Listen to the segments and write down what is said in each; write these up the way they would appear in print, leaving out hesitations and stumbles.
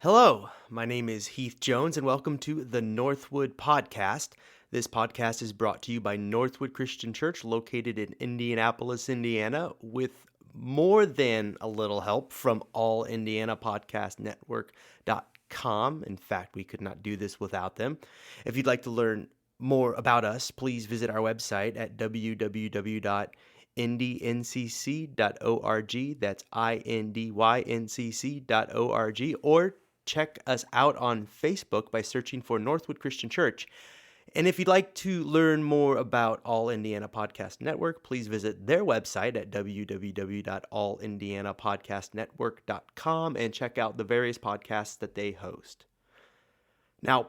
Hello, my name is Heath Jones, and welcome to the Northwood Podcast. This podcast is brought to you by Northwood Christian Church, located in Indianapolis, Indiana, with more than a little help from allindianapodcastnetwork.com. In fact, we could not do this without them. If you'd like to learn more about us, please visit our website at www.indncc.org. That's INDYNCC.org, or check us out on Facebook by searching for Northwood Christian Church. And if you'd like to learn more about All Indiana Podcast Network, please visit their website at www.allindianapodcastnetwork.com and check out the various podcasts that they host. Now,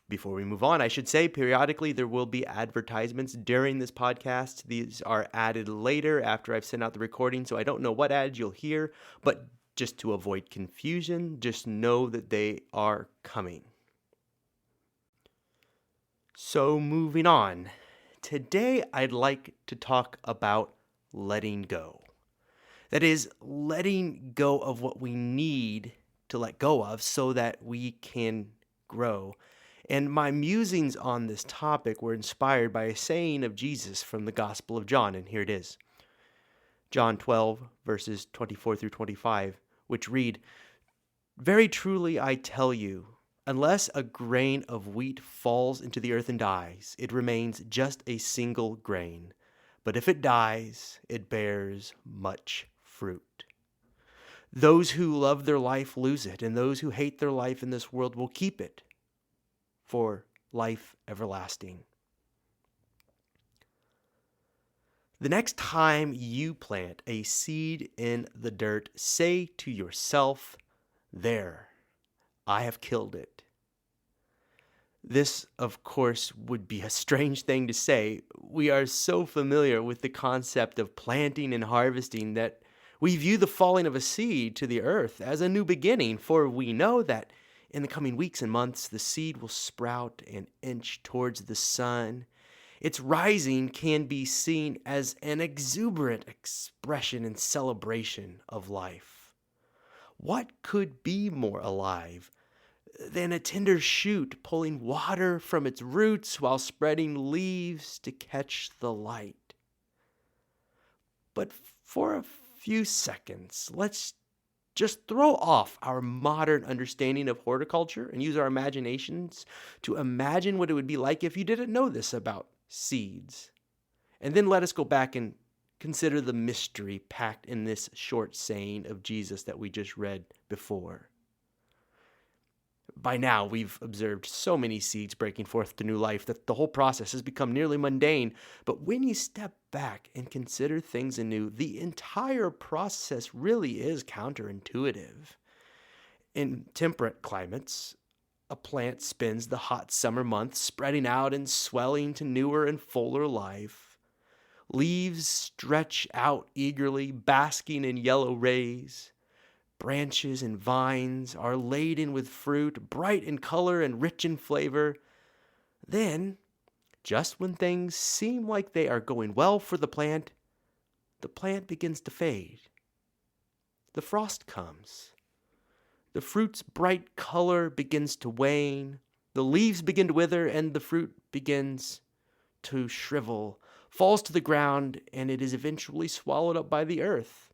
before we move on, I should say periodically there will be advertisements during this podcast. These are added later after I've sent out the recording, so I don't know what ads you'll hear, but just to avoid confusion, just know that they are coming. So moving on, today I'd like to talk about letting go. That is, letting go of what we need to let go of so that we can grow. And my musings on this topic were inspired by a saying of Jesus from the Gospel of John, and here it is. John 12, verses 24 through 25, which read, "Very truly I tell you, unless a grain of wheat falls into the earth and dies, it remains just a single grain. But if it dies, it bears much fruit. Those who love their life lose it, and those who hate their life in this world will keep it for life everlasting." The next time you plant a seed in the dirt, say to yourself, "There, I have killed it." This, of course, would be a strange thing to say. We are so familiar with the concept of planting and harvesting that we view the falling of a seed to the earth as a new beginning, for we know that in the coming weeks and months, the seed will sprout and inch towards the sun. Its rising can be seen as an exuberant expression and celebration of life. What could be more alive than a tender shoot pulling water from its roots while spreading leaves to catch the light? But for a few seconds, let's just throw off our modern understanding of horticulture and use our imaginations to imagine what it would be like if you didn't know this about seeds. And then let us go back and consider the mystery packed in this short saying of Jesus that we just read before. By now, we've observed so many seeds breaking forth to new life that the whole process has become nearly mundane. But when you step back and consider things anew, the entire process really is counterintuitive. In temperate climates, a plant spends the hot summer months spreading out and swelling to newer and fuller life. Leaves stretch out eagerly, basking in yellow rays. Branches and vines are laden with fruit, bright in color and rich in flavor. Then, just when things seem like they are going well for the plant begins to fade. The frost comes. The fruit's bright color begins to wane, the leaves begin to wither, and the fruit begins to shrivel, falls to the ground, and it is eventually swallowed up by the earth.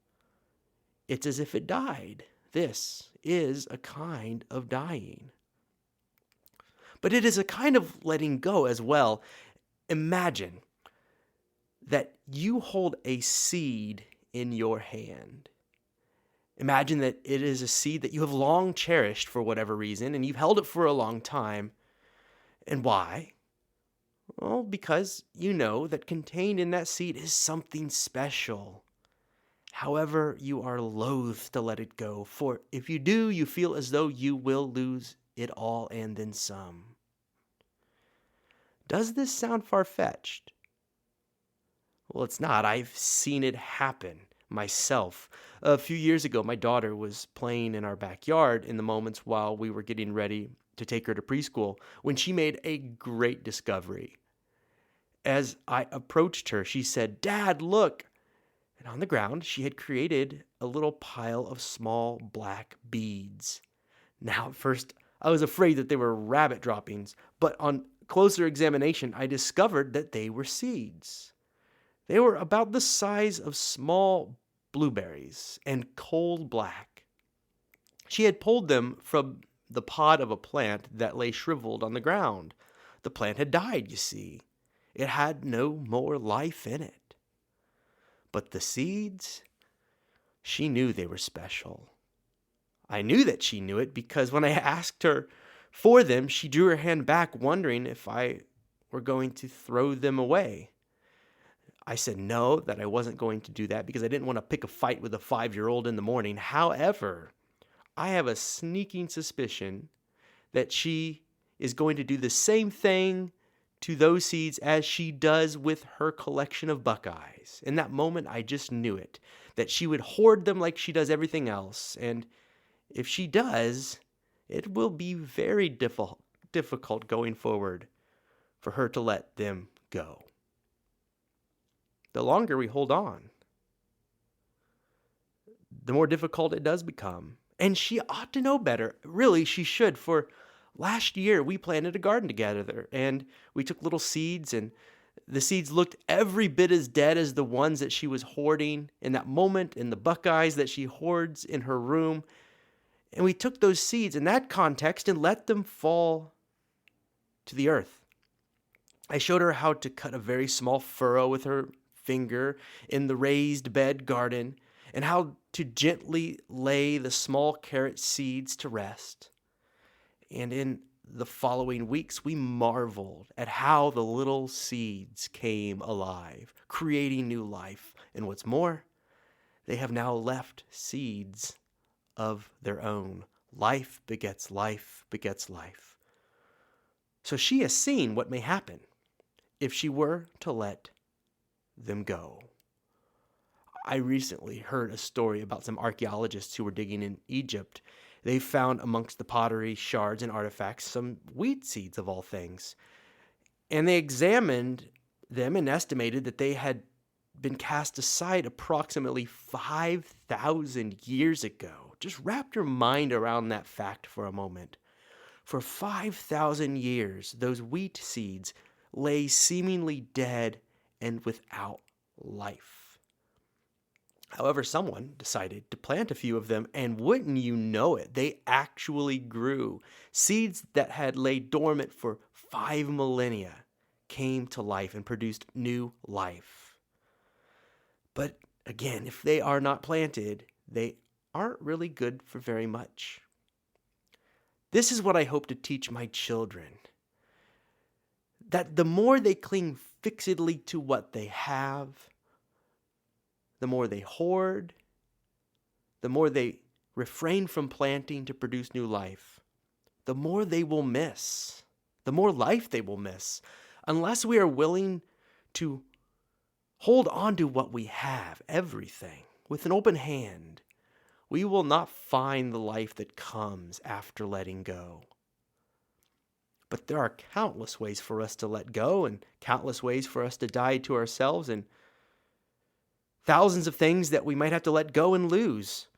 It's as if it died. This is a kind of dying. But it is a kind of letting go as well. Imagine that you hold a seed in your hand. Imagine that it is a seed that you have long cherished for whatever reason, and you've held it for a long time. And why? Well, because you know that contained in that seed is something special. However, you are loath to let it go, for if you do, you feel as though you will lose it all and then some. Does this sound far-fetched? Well, it's not. I've seen it happen myself. A few years ago, my daughter was playing in our backyard in the moments while we were getting ready to take her to preschool when she made a great discovery. As I approached her, she said, "Dad, look." And on the ground, she had created a little pile of small black beads. Now, at first, I was afraid that they were rabbit droppings, but on closer examination, I discovered that they were seeds. They were about the size of small blueberries and coal black. She had pulled them from the pod of a plant that lay shriveled on the ground. The plant had died, you see. It had no more life in it. But the seeds, she knew they were special. I knew that she knew it because when I asked her for them, she drew her hand back, wondering if I were going to throw them away. I said no, that I wasn't going to do that because I didn't want to pick a fight with a 5-year-old in the morning. However, I have a sneaking suspicion that she is going to do the same thing to those seeds as she does with her collection of Buckeyes. In that moment, I just knew it, that she would hoard them like she does everything else. And if she does, it will be very difficult going forward for her to let them go. The longer we hold on, the more difficult it does become. And she ought to know better. Really, she should. For last year, we planted a garden together, and we took little seeds, and the seeds looked every bit as dead as the ones that she was hoarding in that moment, in the Buckeyes that she hoards in her room. And we took those seeds in that context and let them fall to the earth. I showed her how to cut a very small furrow with her finger in the raised bed garden, and how to gently lay the small carrot seeds to rest. And in the following weeks, we marveled at how the little seeds came alive, creating new life. And what's more, they have now left seeds of their own. Life begets life begets life. So she has seen what may happen if she were to let them go. I recently heard a story about some archaeologists who were digging in Egypt. They found amongst the pottery, shards, and artifacts some wheat seeds of all things. And they examined them and estimated that they had been cast aside approximately 5,000 years ago. Just wrap your mind around that fact for a moment. For 5,000 years, those wheat seeds lay seemingly dead and without life. However, someone decided to plant a few of them, and wouldn't you know it, they actually grew. Seeds that had laid dormant for 5 millennia came to life and produced new life. But again, if they are not planted, they aren't really good for very much. This is what I hope to teach my children. That the more they cling fixedly to what they have, the more they hoard, the more they refrain from planting to produce new life, the more they will miss, the more life they will miss, unless we are willing to hold on to what we have, everything, with an open hand. We will not find the life that comes after letting go. But there are countless ways for us to let go, and countless ways for us to die to ourselves, and thousands of things that we might have to let go and lose.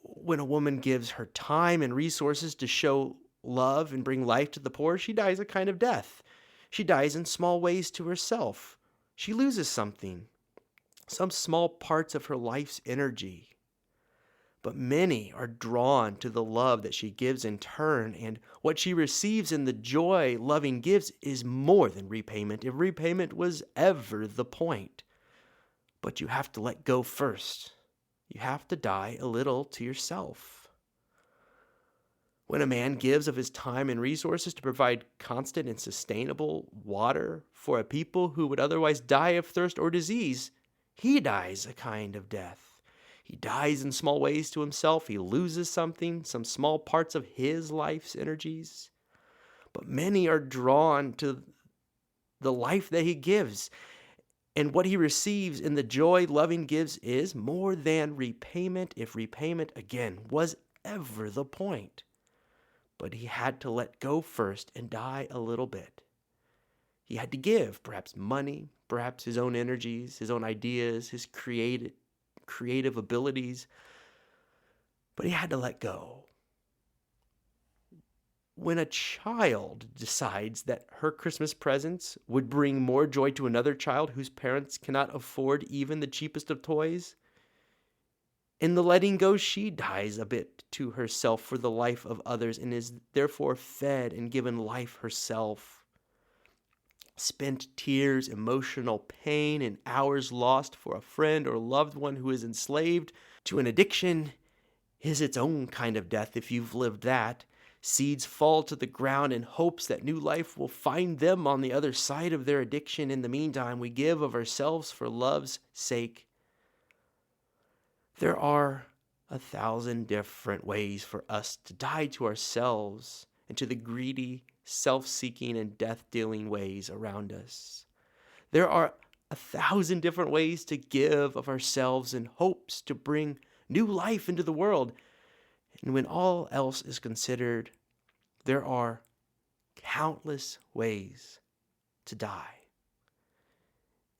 When a woman gives her time and resources to show love and bring life to the poor, she dies a kind of death. She dies in small ways to herself. She loses something, some small parts of her life's energy. But many are drawn to the love that she gives in turn, and what she receives in the joy loving gives is more than repayment, if repayment was ever the point. But you have to let go first. You have to die a little to yourself. When a man gives of his time and resources to provide constant and sustainable water for a people who would otherwise die of thirst or disease, he dies a kind of death. He dies in small ways to himself. He loses something, some small parts of his life's energies. But many are drawn to the life that he gives. And what he receives in the joy loving gives is more than repayment, if repayment, again, was ever the point. But he had to let go first and die a little bit. He had to give, perhaps money, perhaps his own energies, his own ideas, his creative abilities. But he had to let go. When a child decides that her Christmas presents would bring more joy to another child whose parents cannot afford even the cheapest of toys, in the letting go, she dies a bit to herself for the life of others and is therefore fed and given life herself. Spent tears, emotional pain, and hours lost for a friend or loved one who is enslaved to an addiction is its own kind of death if you've lived that. Seeds fall to the ground in hopes that new life will find them on the other side of their addiction. In the meantime, we give of ourselves for love's sake. There are 1,000 different ways for us to die to ourselves and to the greedy, self-seeking, and death-dealing ways around us. There are 1,000 different ways to give of ourselves in hopes to bring new life into the world. And when all else is considered, there are countless ways to die.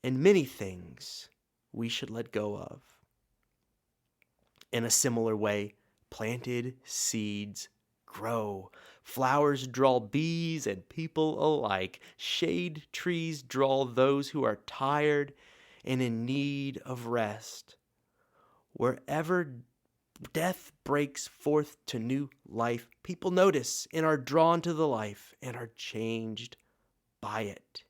And many things we should let go of. In a similar way, planted seeds grow. Flowers draw bees and people alike. Shade trees draw those who are tired and in need of rest. Wherever death breaks forth to new life, people notice and are drawn to the life and are changed by it.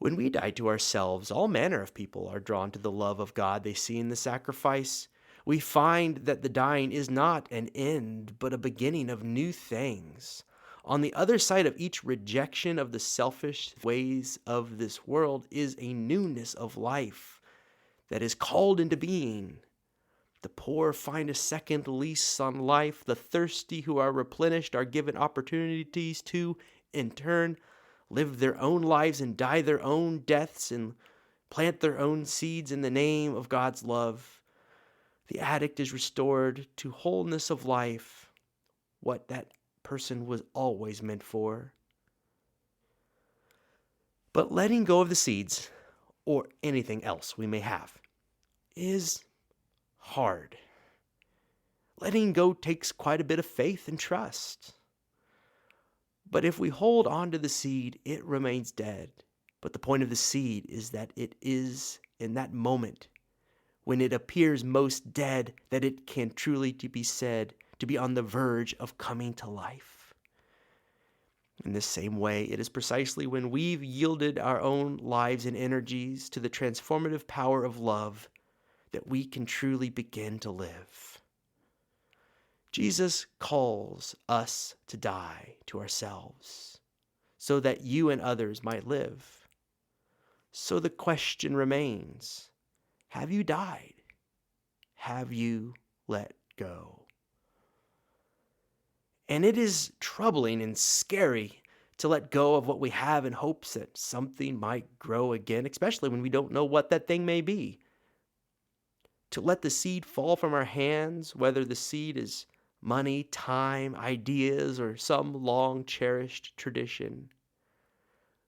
When we die to ourselves, all manner of people are drawn to the love of God they see in the sacrifice. We find that the dying is not an end, but a beginning of new things. On the other side of each rejection of the selfish ways of this world is a newness of life that is called into being. The poor find a second lease on life. The thirsty who are replenished are given opportunities to, in turn, live their own lives and die their own deaths and plant their own seeds in the name of God's love. The addict is restored to wholeness of life, what that person was always meant for. But letting go of the seeds, or anything else we may have, is hard. Letting go takes quite a bit of faith and trust. But if we hold on to the seed, it remains dead. But the point of the seed is that it is in that moment, when it appears most dead, that it can truly be said to be on the verge of coming to life. In the same way, it is precisely when we've yielded our own lives and energies to the transformative power of love that we can truly begin to live. Jesus calls us to die to ourselves so that you and others might live. So the question remains, have you died? Have you let go? And it is troubling and scary to let go of what we have in hopes that something might grow again, especially when we don't know what that thing may be. To let the seed fall from our hands, whether the seed is money, time, ideas, or some long-cherished tradition.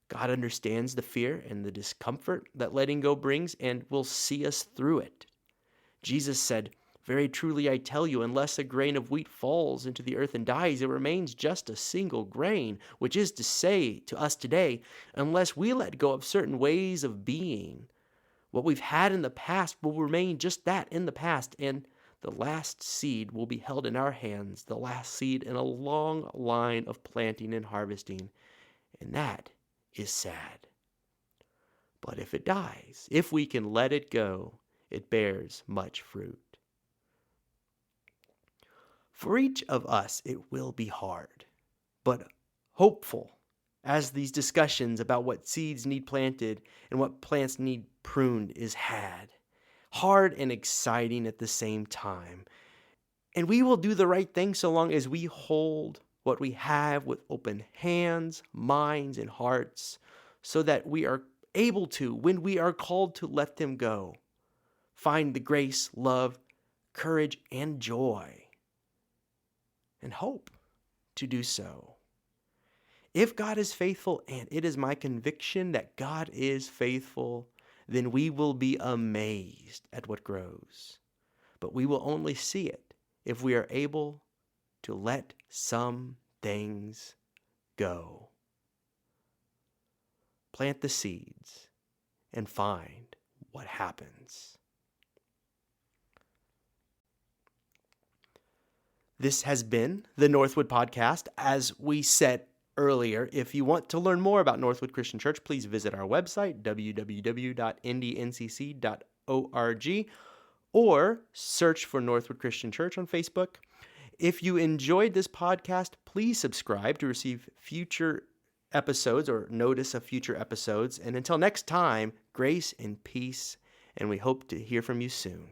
God understands the fear and the discomfort that letting go brings and will see us through it. Jesus said, "Very truly I tell you, unless a grain of wheat falls into the earth and dies, it remains just a single grain," which is to say to us today, unless we let go of certain ways of being, what we've had in the past will remain just that, in the past, and the last seed will be held in our hands, the last seed in a long line of planting and harvesting, and that is sad. But if it dies, if we can let it go, it bears much fruit. For each of us, it will be hard, but hopeful, as these discussions about what seeds need planted and what plants need pruned is had. Hard and exciting at the same time. And we will do the right thing so long as we hold what we have with open hands, minds, and hearts, so that we are able to, when we are called to let them go, find the grace, love, courage, and joy, and hope to do so. If God is faithful, and it is my conviction that God is faithful, then we will be amazed at what grows. But we will only see it if we are able to let some things go. Plant the seeds and find what happens. This has been the Northwood Podcast. As we said earlier, if you want to learn more about Northwood Christian Church, please visit our website, www.ndncc.org, or search for Northwood Christian Church on Facebook. If you enjoyed this podcast, please subscribe to receive future episodes or notice of future episodes. And until next time, grace and peace, and we hope to hear from you soon.